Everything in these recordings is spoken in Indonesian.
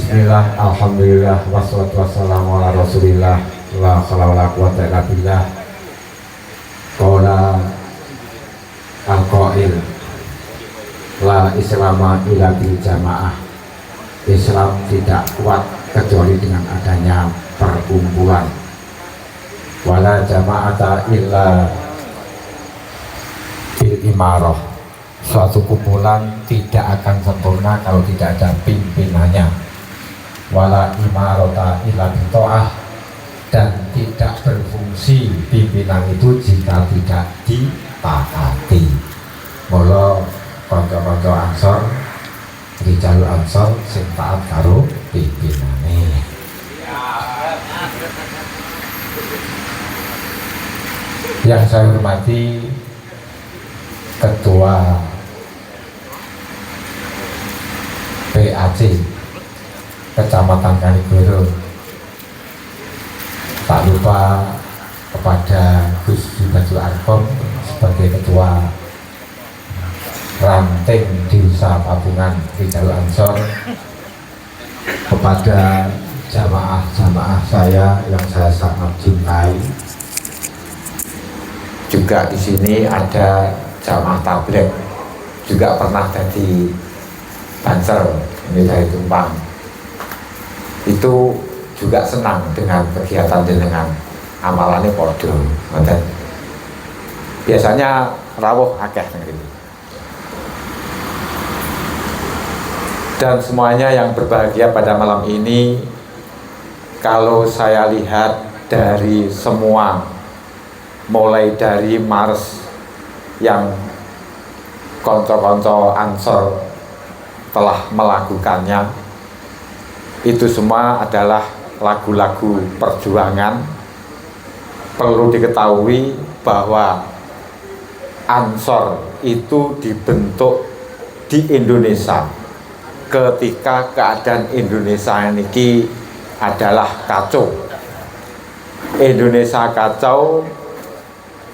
Bismillah, alhamdulillah, wassalatu wassalamu ala rasulillah, la haula wala quwwata illa billah. Qala al-qail, la islama illa bil jamaah. Islam tidak kuat kecuali dengan adanya perkumpulan. Wala jama'ata illa bil imarah. Suatu kumpulan tidak akan sempurna kalau tidak ada pimpinannya. Wala imarata illa bita'ah, dan tidak berfungsi pimpinan itu jika tidak ditaati. Mula kanca-kanca Ansor, Rijalul Ansor sing taat karo pimpinane. Yang saya hormati Ketua PAC Kecamatan Kanigoro, tak lupa kepada Gus Bajul Arkom sebagai Ketua Ranting Desa Pabungan Rijalul Ansor, kepada jamaah-jamaah saya yang saya sangat cintai. Juga di sini ada jamaah tabligh, juga pernah jadi Banser, ini dari Tumpang. Itu juga senang dengan kegiatan dengan amalannya podo. Biasanya rawuh akeh gitu. Dan semuanya yang berbahagia pada malam ini, kalau saya lihat dari semua, mulai dari Mars yang konco-konco Ansor telah melakukannya, itu semua adalah lagu-lagu perjuangan. Perlu diketahui bahwa Ansor itu dibentuk di Indonesia ketika keadaan Indonesia ini adalah kacau. Indonesia kacau,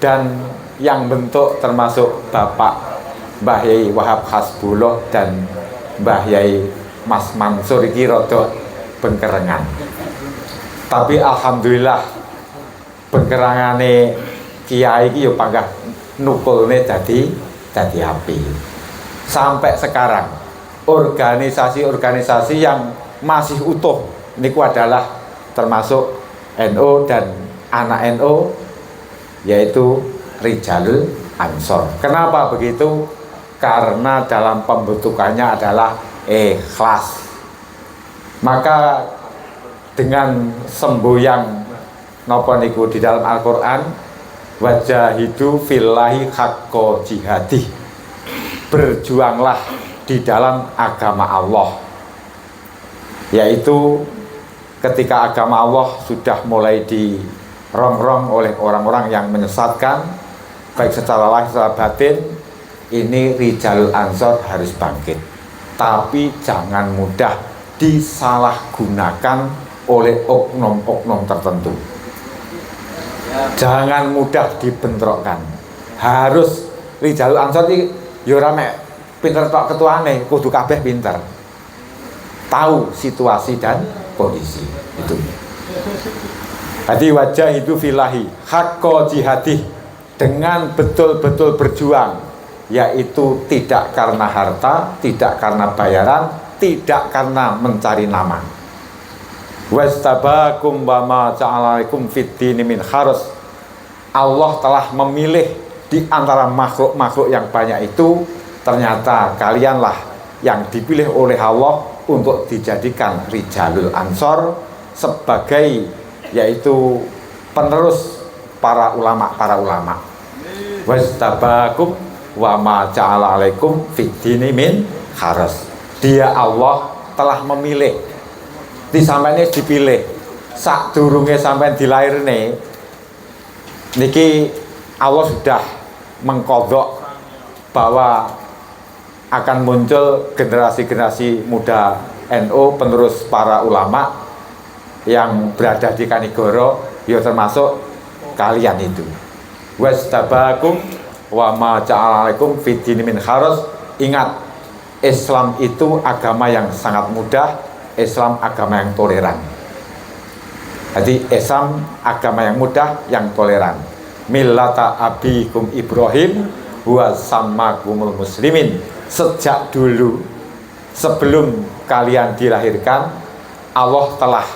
dan yang bentuk termasuk Bapak Mbah Yai Wahab Hasbullah dan Mbah Yai Mas Mansur iki rada bengkerengan. Tapi alhamdulillah bengkerengane kiai iki yo panggah nukulne dadi api. Sampai sekarang organisasi-organisasi yang masih utuh niku adalah termasuk NU dan anak NU, yaitu Rijalul Ansor. Kenapa begitu? Karena dalam pembentukannya adalah ikhlas. Maka dengan semboyang napa niku di dalam Al-Qur'an, wajahidu fillahi haqqa jihadi, berjuanglah di dalam agama Allah, yaitu ketika agama Allah sudah mulai dirongrong oleh orang-orang yang menyesatkan, baik secara lahir secara batin, ini Rijalul Ansor harus bangkit. Tapi jangan mudah disalahgunakan oleh oknum-oknum tertentu. Jangan mudah dibentrokkan. Harus Rijalul Ansor iki yo ora mek pinter tok ketuane, kudu kabeh pinter. Tahu situasi dan kondisi itu. Jadi wajah itu filahi hakko jihadi, dengan betul-betul berjuang, yaitu tidak karena harta, tidak karena bayaran, tidak karena mencari nama. Wastabakum wa ma ja'alaikum fid dini min kharas. Allah telah memilih di antara makhluk-makhluk yang banyak itu, ternyata kalianlah yang dipilih oleh Allah untuk dijadikan Rijalul Ansor sebagai, yaitu penerus para ulama. Wastabakum wa ma ja'ala alaikum fid dini min kharas. Dia Allah telah memilih. Di sampainya dipilih. Sak durunge sampai dilairne niki Allah sudah mengkodok bahwa akan muncul generasi-generasi muda NU, penerus para ulama yang berada di Kanigoro, ya termasuk kalian itu. Wastabakum wa ma ja'alaikum fid dini min kharas. Ingat, Islam itu agama yang sangat mudah, Islam agama yang toleran. Jadi Islam agama yang mudah, yang toleran. Millata abikum Ibrahim huwa sammakumul muslimin. Sejak dulu, sebelum kalian dilahirkan, Allah telah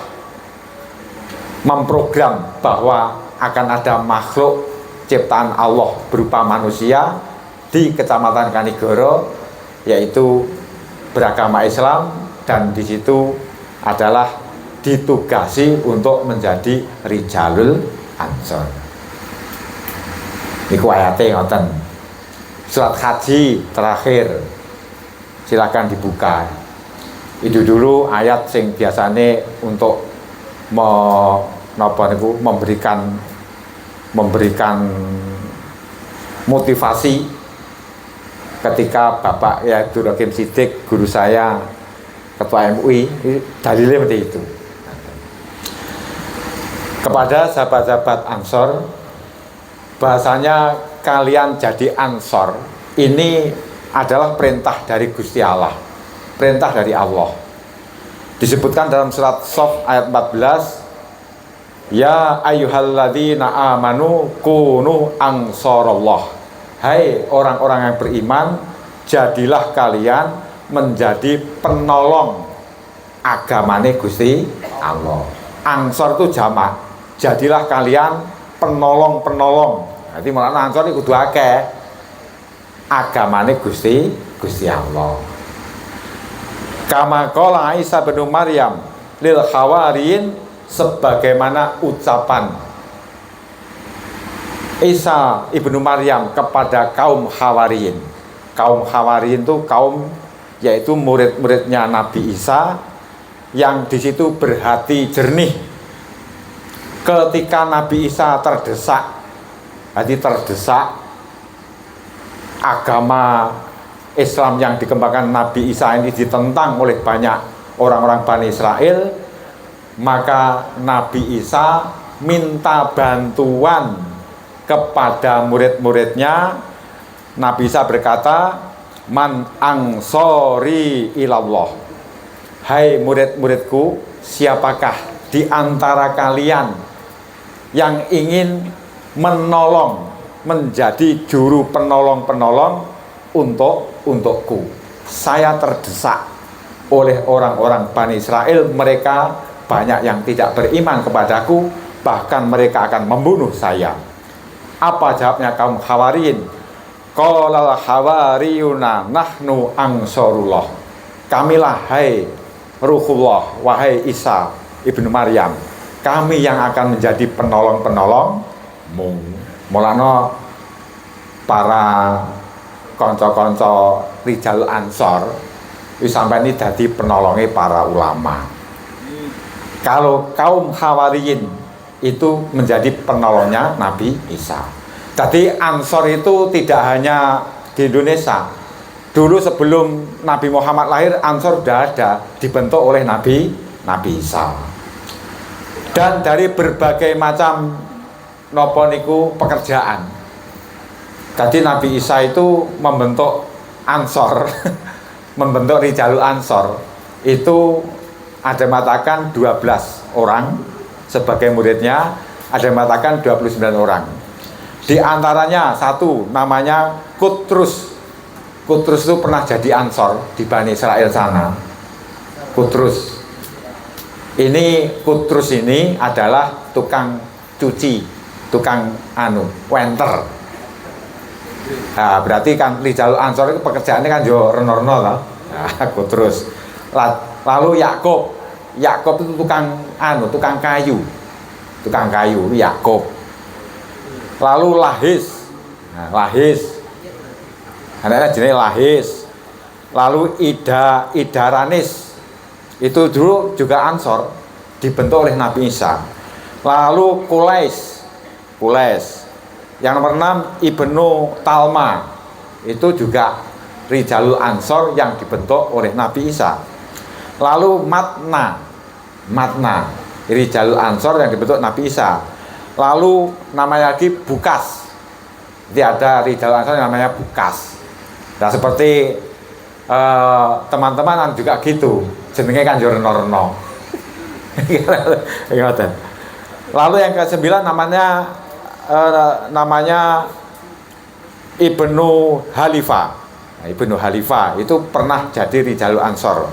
memprogram bahwa akan ada makhluk ciptaan Allah berupa manusia di Kecamatan Kanigoro, yaitu beragama Islam, dan di situ adalah ditugasi untuk menjadi Rijalul Ansor. Niku ayate ngoten. Surat haji terakhir, silakan dibuka. Itu dulu ayat sing biasane untuk memberikan motivasi ketika Bapak Yaitu Hakim Siddiq, guru saya, Ketua MUI, dalilnya seperti itu. Kepada sahabat-sahabat Ansor, bahasanya kalian jadi Ansor ini adalah perintah dari Gusti Allah, perintah dari Allah. Disebutkan dalam surat Shaf ayat 14, ya ayyuhalladzina amanu kunu ansarallah. Hai orang-orang yang beriman, jadilah kalian menjadi penolong agamane Gusti Allah. Ansor itu jamak, jadilah kalian penolong-penolong. Jadi mulane Ansor itu kudu akeh agamane Gusti Allah. Kama qala Isa bin Maryam lil hawariyin, sebagaimana ucapan Isa ibnu Maryam kepada kaum Hawariyin. Kaum Hawariyin itu kaum, yaitu murid-muridnya Nabi Isa, yang di situ berhati jernih ketika Nabi Isa terdesak. Jadi terdesak agama Islam yang dikembangkan Nabi Isa ini ditentang oleh banyak orang-orang Bani Israel, maka Nabi Isa minta bantuan kepada murid-muridnya. Nabi Isa berkata, man ansori ilallah. Hai murid-muridku, siapakah di antara kalian yang ingin menolong, menjadi juru penolong-penolong untukku? Saya terdesak oleh orang-orang Bani Israel, mereka banyak yang tidak beriman kepadaku, bahkan mereka akan membunuh saya. Apa jawabnya kaum Hawariyin? Qalal hawariyuna nahnu ansarullah. Kamilah hai Ruhullah, wahai Isa ibnu Maryam, kami yang akan menjadi penolong-penolongmu. Mulane para konco-konco Rijal Ansor wis sampai ini dadi penolongnya para ulama. Kalau kaum Hawariyin itu menjadi penolongnya Nabi Isa. Jadi Ansor itu tidak hanya di Indonesia. Dulu sebelum Nabi Muhammad lahir, Ansor sudah ada, dibentuk oleh Nabi Isa. Dan dari berbagai macam nopo niku pekerjaan. Jadi Nabi Isa itu membentuk Ansor, membentuk Rijalul Ansor. Itu ada yang mengatakan 12 orang sebagai muridnya, ada yang mengatakan 29 orang. Di antaranya satu namanya Kutrus. Kutrus itu pernah jadi Ansor di Bani Israel sana. Kutrus ini adalah tukang cuci, tukang wenter. Nah, berarti kan Rijalul Ansor itu pekerjaannya kan yo reno-reno lah. Nah, Kutrus. Lalu Yakub itu tukang kayu. Tukang kayu Yakub. Lalu Lahis. Nah, Lahis. Anaknya jenis Lahis. Lalu Idaranis. Itu dulu juga Ansor, dibentuk oleh Nabi Isa. Lalu Kulais. Yang nomor 6 Ibnu Talma. Itu juga Rijalul Ansor yang dibentuk oleh Nabi Isa. Lalu Matna Rijalul Ansor yang dibentuk Nabi Isa. Lalu namanya lagi Bukas. Jadi ada Rijalul Ansor yang namanya Bukas. Nah, seperti teman-teman juga gitu, jenenge kan yo reno-reno. Lalu yang ke-9 namanya Ibnu Halifah. Nah, Ibnu Halifah itu pernah jadi Rijalul Ansor.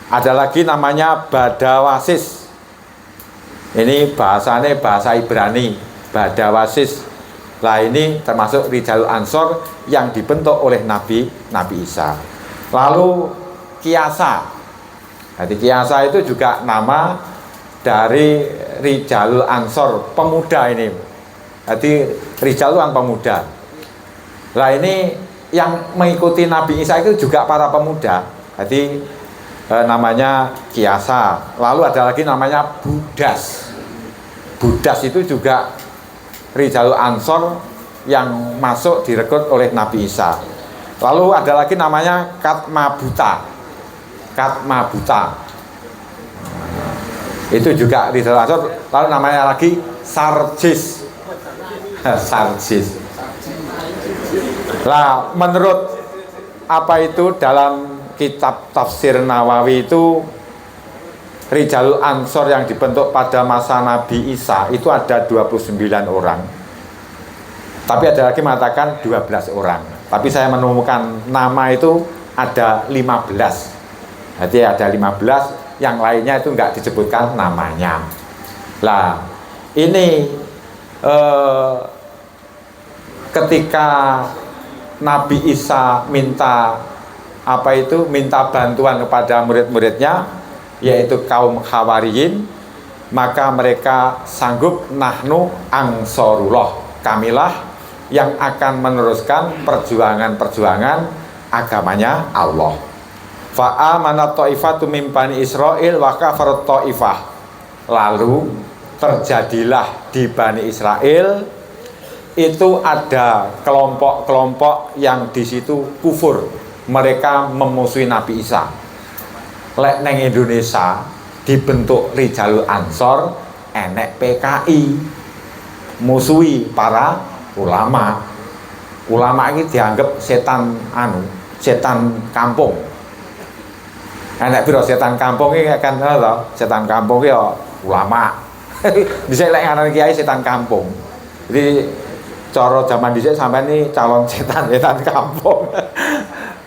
Ada lagi namanya Badawasis. Ini bahasanya bahasa Ibrani, Badawasis. Lah ini termasuk Rijalul Ansor yang dibentuk oleh Nabi Isa. Lalu Kiasa. Jadi Kiasa itu juga nama dari Rijalul Ansor, pemuda ini. Jadi Rijalul yang pemuda. Lah ini yang mengikuti Nabi Isa itu juga para pemuda. Jadi namanya Kiasa. Lalu ada lagi namanya Budas. Budas itu juga Rijalul Ansor yang masuk direkrut oleh Nabi Isa. Lalu ada lagi namanya Katmabuta. Katmabuta. Itu juga Rijalul Ansor. Lalu namanya lagi Sarjis. Sarjis. Lah menurut apa itu dalam kitab tafsir Nawawi itu Rijalul Ansor yang dibentuk pada masa Nabi Isa itu ada 29 orang. Tapi ada lagi mengatakan 12 orang. Tapi saya menemukan nama itu ada 15. Jadi ada 15, yang lainnya itu enggak disebutkan namanya. Lah, ini ketika Nabi Isa minta minta bantuan kepada murid-muridnya, yaitu kaum Hawariyin, maka mereka sanggup, nahnu angsorullah, kamilah yang akan meneruskan perjuangan-perjuangan agamanya Allah. Fa'amanat ta'ifatu min bani Israil wa kafarat ta'ifah. Lalu terjadilah di Bani Israel itu ada kelompok-kelompok yang di situ kufur, mereka memusuhi Nabi Isa. Lek neng Indonesia dibentuk Rijalul Ansor, enek PKI musuhi para ulama. Ulama ini dianggap setan setan kampung. Enek piro setan kampung ini kan setan kampung ini ulama. Bisa lek ngaran kiai setan kampung. Jadi cara zaman dhisik sampai ini calon setan kampung.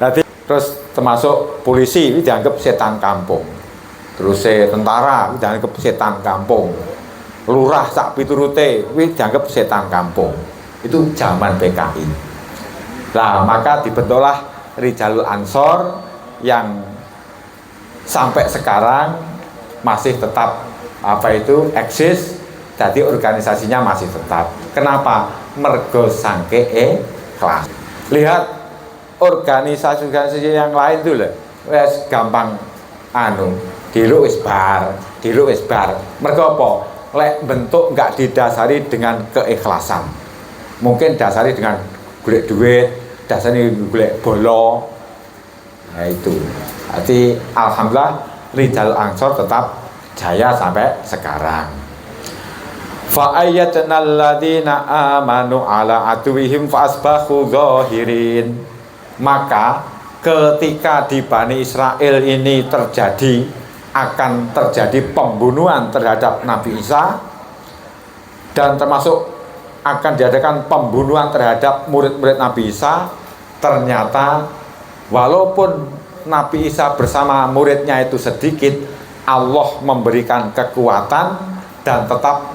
Nanti terus termasuk polisi ini dianggap setan kampung. Terus tentara ini dianggap setan kampung. Lurah sak piturute ini dianggap setan kampung. Itu zaman PKI. Nah, maka dibentuklah Rijalul Ansor yang sampai sekarang masih tetap eksis. Jadi organisasinya masih tetap. Kenapa? Mergo sangke ikhlas. Lihat organisasi yang lain tuh loh, wes gampang dilu wis bar. Mergo apa? Lek bentuk nggak didasari dengan keikhlasan. Mungkin dasari dengan golek duit, dasari golek bolo. Nah itu. Jadi alhamdulillah Rijalul Ansor tetap jaya sampai sekarang. Fa ayyatna alladziina aamanu ala aduwihim fa asbahu zahirin. Maka ketika di Bani Israel ini akan terjadi pembunuhan terhadap Nabi Isa, dan termasuk akan diadakan pembunuhan terhadap murid-murid Nabi Isa. Ternyata walaupun Nabi Isa bersama muridnya itu sedikit, Allah memberikan kekuatan dan tetap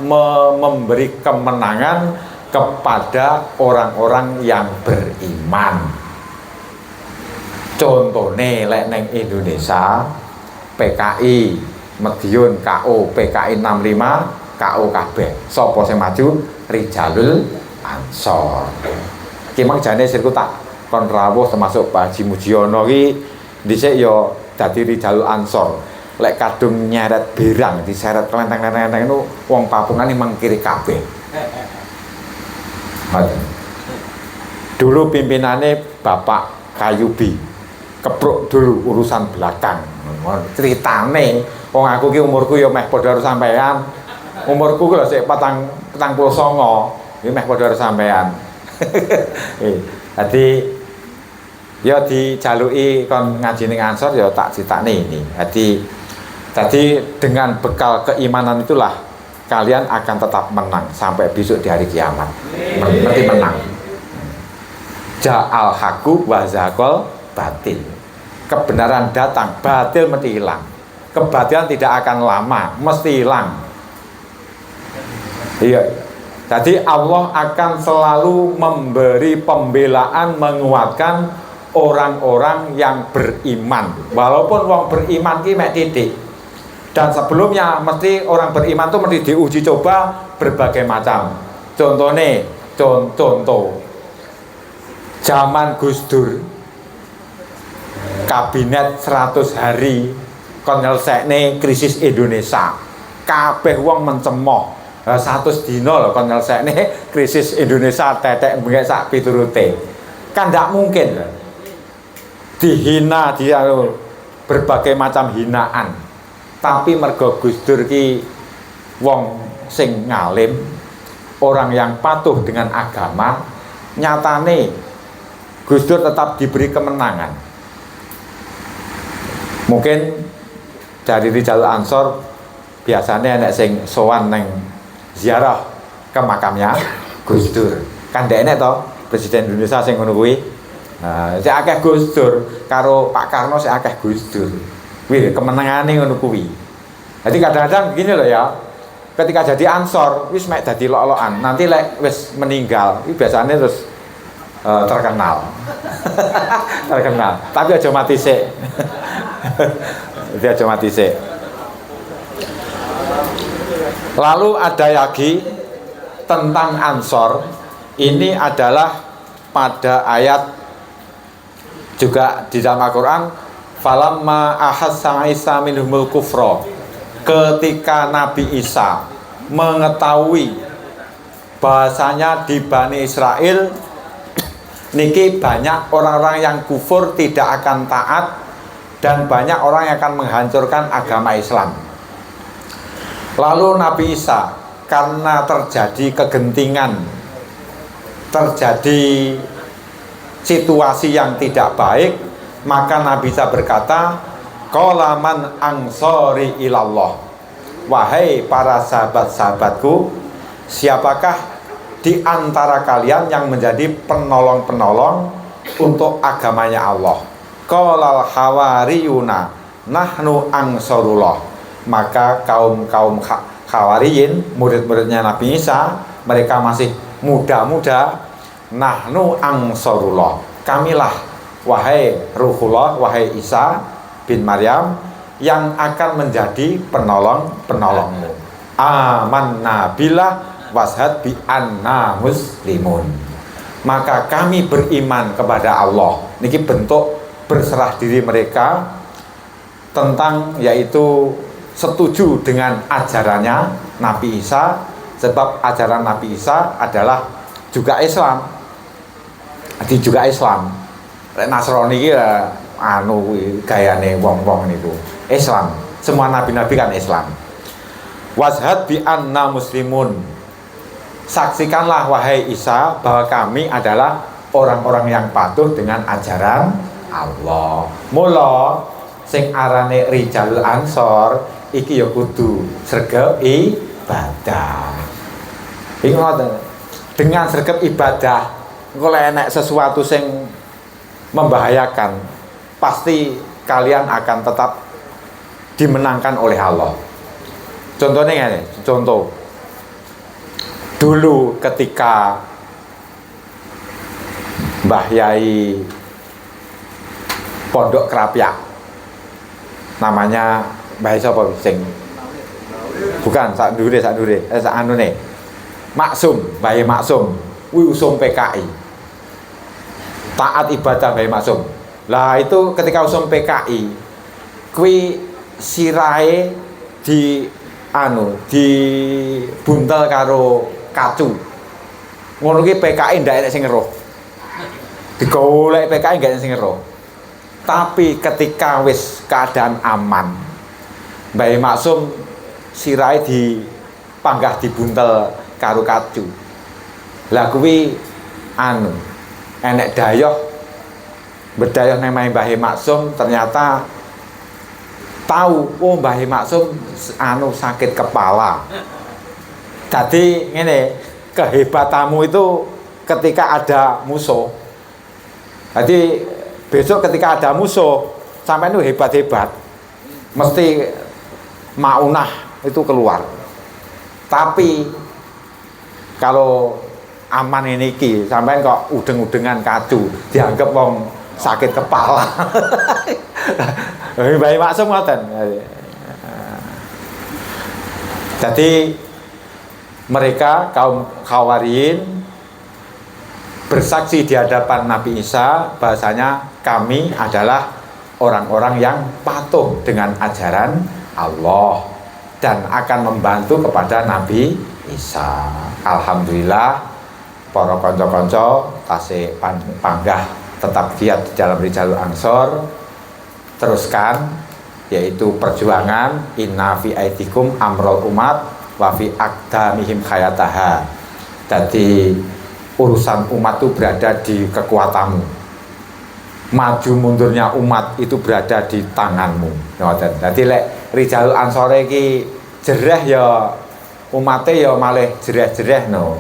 memberi kemenangan kepada orang-orang yang beriman. Contohnya lek neng Indonesia PKI Madiun KO PKI 65 KO kabeh. Sopo sing maju? Rijalul Ansor. Ki mang jane sirku tak kon rawuh termasuk Pak Haji Mujiono ki dhisik ya dadi Rijalul Ansor. Lek kadung nyeret birang diseret kelenteng-kelenteng itu wong Papungan ini mengkiri kabeh. Dulu pimpinannya Bapak Kayubi, kepruk dulu urusan belakang. Ceritane wong aku ki umurku ya meh padha karo sampean. Umurku ki lho sik 49, iki meh padha karo sampean. Jadi Ya dijaluki kon ngaji ning Ansor ya tak critakne ini. Jadi dengan bekal keimanan itulah kalian akan tetap menang sampai besok di hari kiamat. Mesti menang. Ja'al haqqu wa zaqal batil. Kebenaran datang, batil mesti hilang. Kebatilan tidak akan lama, mesti hilang. Iya. Jadi Allah akan selalu memberi pembelaan, menguatkan orang-orang yang beriman. Walaupun wong beriman ki mek titik. Dan sebelumnya mesti orang beriman itu mesti diuji coba berbagai macam. Contoh zaman Gus Dur, kabinet 100 hari kon nyelesekne krisis Indonesia. Kabeh wong mencemoh. 100 dino lho kon nyelesekne krisis Indonesia tetek mbek sak piturute. Kan ndak mungkin. Dihina dia berbagai macam hinaan. Tapi mergo Gus Dur ki wong sing ngalim, orang yang patuh dengan agama, nyatane Gus Dur tetap diberi kemenangan. Mungkin dari Rijal Ansor biasanya enek sing sowan neng ziarah ke makamnya Gus Dur. Kan enek to Presiden Indonesia sing ngono kuwi. Nah, sing akeh Gus Dur karo Pak Karno sing akeh Gus Dur. Kuwi kemenangane ngono kuwi. Jadi kadang-kadang begini loh ya. Ketika jadi Ansor wis mek dadi lok-lokan. Nanti lek wis meninggal, iki biasanya terus terkenal. Terkenal. Tapi aja mati sik. Dia aja mati sik. Lalu ada lagi tentang Ansor. Ini adalah pada ayat juga di dalam Al-Quran, falamma ahassa Isa minhumul kufra. Ketika Nabi Isa mengetahui bahasanya di Bani Israel niki banyak orang-orang yang kufur, tidak akan taat, dan banyak orang yang akan menghancurkan agama Islam. Lalu Nabi Isa karena terjadi kegentingan, terjadi situasi yang tidak baik, maka Nabi Isa berkata, qala man ansori ilallah. Wahai para sahabat-sahabatku, siapakah di antara kalian yang menjadi penolong-penolong untuk agamanya Allah? Qalal hawariyuna nahnu ansorullah. Maka kaum-kaum Hawariyin, murid-muridnya Nabi Isa, mereka masih muda-muda, nahnu ansorullah, kamilah wahai Ruhullah, wahai Isa bin Maryam yang akan menjadi penolongmu. Amanna billah washhad bi anna muslimun. Maka kami beriman kepada Allah. Niki bentuk berserah diri mereka tentang yaitu setuju dengan ajarannya Nabi Isa, sebab ajaran Nabi Isa adalah juga Islam. Jadi juga Islam. Nasrani iki anu gayane wong-wong niku Islam. Semua nabi-nabi kan Islam. Washhad bi anna muslimun. Saksikanlah wahai Isa bahwa kami adalah orang-orang yang patuh dengan ajaran Allah. Mula sing arane Rijalul Ansor iki ya kudu sregep ibadah. Ingat dengan sregep ibadah, engko lek enek sesuatu sing membahayakan, pasti kalian akan tetap dimenangkan oleh Allah. Contohnya ini, contoh dulu ketika Mbah Yai Pondok Krapyak, namanya Mbah sapa sing bukan sak ndure sak anune Maksum, Mbah Maksum kuwi usum PKI, taat ibadah Mbah Maksum. Lah itu ketika usum PKI kuwi sirahe di buntel karo kacu. Ngono ki PKI ndak enek sing ngeruh. Digolek PKI ndak enek sing ngeruh. Tapi ketika wis keadaan aman, Mbah Maksum sirahe dipanggah dibuntel karo kacu. Lah kuwi enek dayoh Bedayah nang Mbah Maksum ternyata tahu, oh Mbah Maksum anu sakit kepala. Jadi ngene, kehebatanmu itu ketika ada musuh. Jadi besok ketika ada musuh, sampai itu hebat-hebat, mesti maunah itu keluar. Tapi kalau aman ini ki, sampai kok udeng-udengan kadu, dianggap wong sakit kepala. Mbah Maksum ngoten. Jadi mereka kaum Khawariyin bersaksi di hadapan Nabi Isa bahasanya kami adalah orang-orang yang patuh dengan ajaran Allah dan akan membantu kepada Nabi Isa. Alhamdulillah para konco-konco tasih panggah tetap giat di dalam Rijalul Ansor, teruskan yaitu perjuangan inna fi aidikum amrul umat wa fi aqdamihim khayataha. Jadi urusan umat itu berada di kekuatanmu, maju mundurnya umat itu berada di tanganmu. Jadi lek Rijalul Ansor iki jereh ya umate ya malih jereh-jereh no.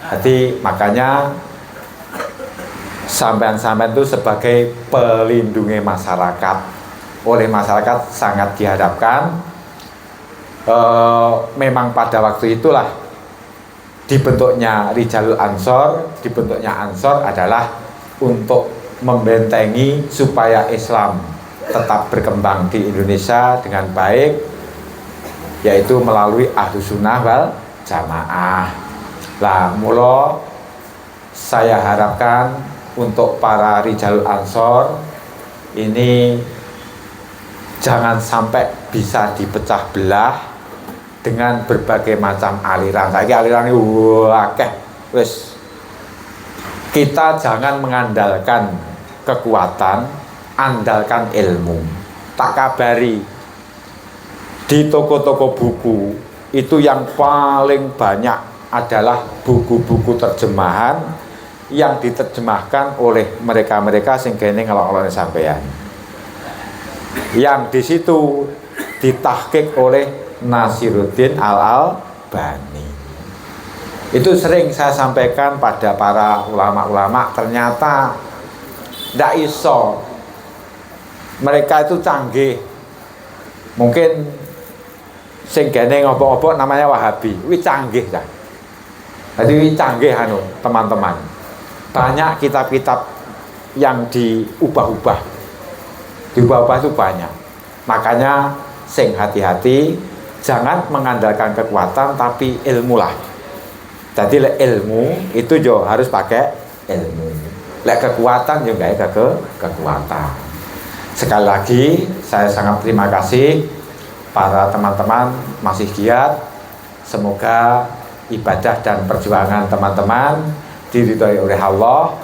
Jadi makanya sampean-sampean itu sebagai pelindungi masyarakat, oleh masyarakat sangat diharapkan. Memang pada waktu itulah dibentuknya Rijalul Ansor, dibentuknya Ansor adalah untuk membentengi supaya Islam tetap berkembang di Indonesia dengan baik, yaitu melalui Ahlus Sunnah wal Jamaah. Lah mula saya harapkan untuk para Rijalul Ansor ini jangan sampai bisa dipecah belah dengan berbagai macam aliran. Saiki aliran itu akeh wis. Kita jangan mengandalkan kekuatan, andalkan ilmu. Tak kabari di toko-toko buku itu yang paling banyak adalah buku-buku terjemahan yang diterjemahkan oleh mereka-mereka sing kene ngelok-ngelok sampeyan. Yang di situ ditahqiq oleh Nasiruddin Al-Albani. Itu sering saya sampaikan pada para ulama-ulama, ternyata ndak iso. Mereka itu canggih. Mungkin sing gene ngopo-opo namanya Wahabi, kuwi canggih ta. Jadi canggih anu, teman-teman. Banyak kitab-kitab yang diubah-ubah. Diubah-ubah itu banyak. Makanya sing hati-hati, jangan mengandalkan kekuatan tapi ilmu lah. Jadi ilmu itu jo harus pakai ilmu. Lek kekuatan juga ya kekuatan. Sekali lagi saya sangat terima kasih para teman-teman masih giat. Semoga ibadah dan perjuangan teman-teman diridhoi oleh Allah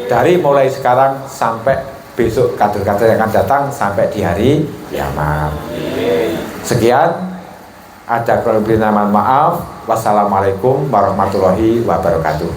dari mulai sekarang sampai besok kader-kader yang akan datang sampai di hari kiamat. Sekian. Ada kurang lebih, mohon maaf. Wassalamualaikum warahmatullahi wabarakatuh.